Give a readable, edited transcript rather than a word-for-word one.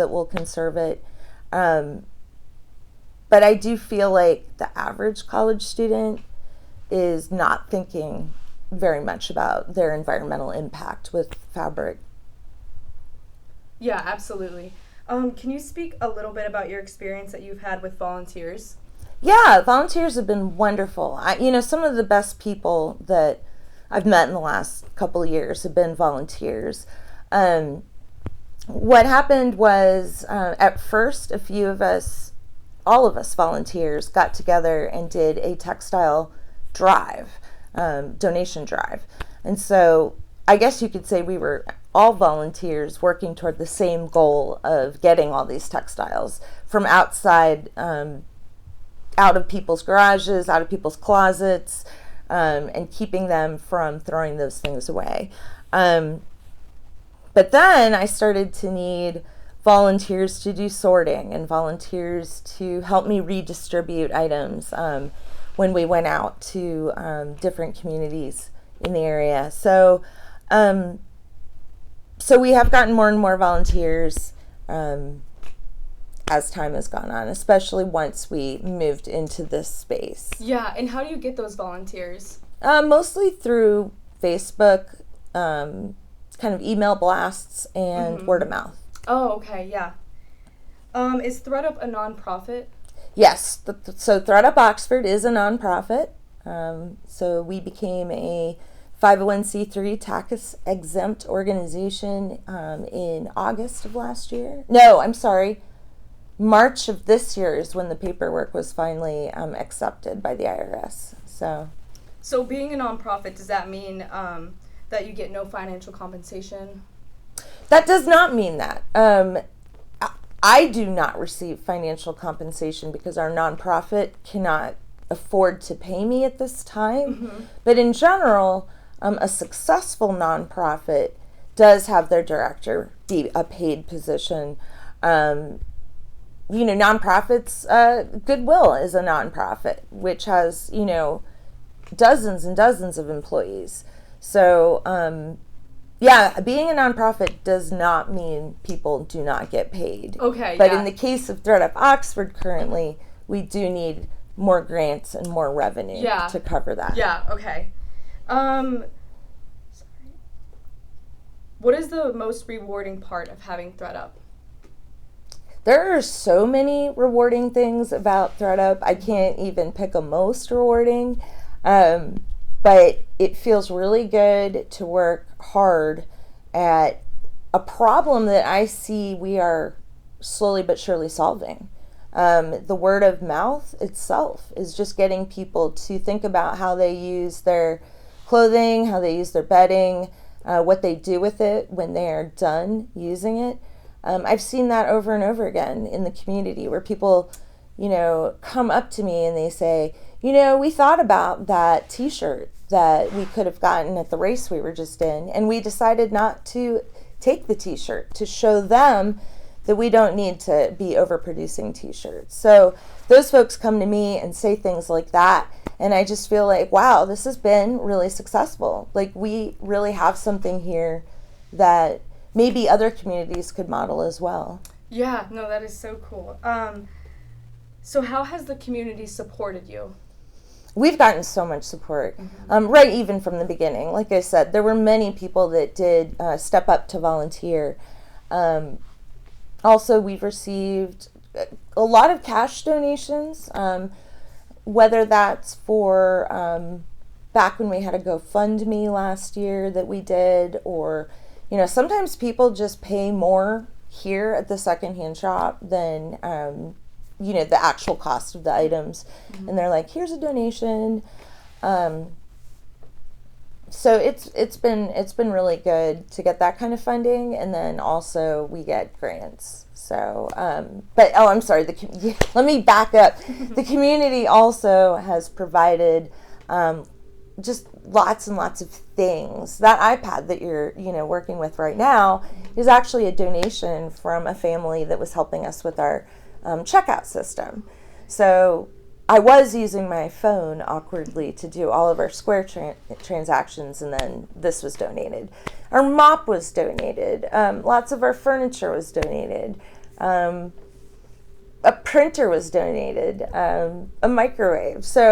that will conserve it. But I do feel like the average college student is not thinking very much about their environmental impact with fabric. Yeah, absolutely. Can you speak a little bit about your experience that you've had with volunteers? Yeah, volunteers have been wonderful. Some of the best people that I've met in the last couple of years have been volunteers. What happened was, at first, a few of us, all of us volunteers, got together and did a textile drive, donation drive. And so I guess you could say we were all volunteers working toward the same goal of getting all these textiles from outside, out of people's garages, out of people's closets, and keeping them from throwing those things away. But then I started to need volunteers to do sorting and volunteers to help me redistribute items when we went out to different communities in the area. So we have gotten more and more volunteers as time has gone on, especially once we moved into this space. Yeah, and how do you get those volunteers? Mostly through Facebook, kind of email blasts, and word of mouth. Oh, okay, yeah. Is ThreadUp a nonprofit? Yes, so ThreadUp Oxford is a nonprofit. So we became a 501c3 tax exempt organization in August of last year. No, I'm sorry. March of this year is when the paperwork was finally accepted by the IRS. So being a nonprofit, does that mean that you get no financial compensation? That does not mean that. I do not receive financial compensation because our nonprofit cannot afford to pay me at this time. But in general, a successful nonprofit does have their director be a paid position. Nonprofits, Goodwill is a nonprofit, which has, dozens and dozens of employees. So, being a nonprofit does not mean people do not get paid. Okay, but in the case of ThreadUp Oxford currently, we do need more grants and more revenue to cover that. Yeah, okay. What is the most rewarding part of having ThreadUp? There are so many rewarding things about ThreadUp. I can't even pick a most rewarding. But it feels really good to work hard at a problem that I see we are slowly but surely solving. The word of mouth itself is just getting people to think about how they use their clothing, how they use their bedding, what they do with it when they are done using it. I've seen that over and over again in the community where people, come up to me and they say, we thought about that t-shirt that we could have gotten at the race we were just in, and we decided not to take the t-shirt to show them that we don't need to be overproducing t-shirts. So those folks come to me and say things like that, and I just feel like, wow, this has been really successful. Like, we really have something here that maybe other communities could model as well. Yeah, no, that is so cool. So how has the community supported you? We've gotten so much support, right even from the beginning. Like I said, there were many people that did step up to volunteer. Also, we've received a lot of cash donations, whether that's for back when we had a GoFundMe last year that we did, or, sometimes people just pay more here at the secondhand shop than the actual cost of the items, and they're like, here's a donation. So it's been really good to get that kind of funding, and then also we get grants. So I'm sorry, let me back up. The community also has provided just lots and lots of things. That iPad that you're working with right now is actually a donation from a family that was helping us with our checkout system. So I was using my phone awkwardly to do all of our Square transactions, and then this was donated. Our mop was donated. Lots of our furniture was donated. A printer was donated, a microwave. So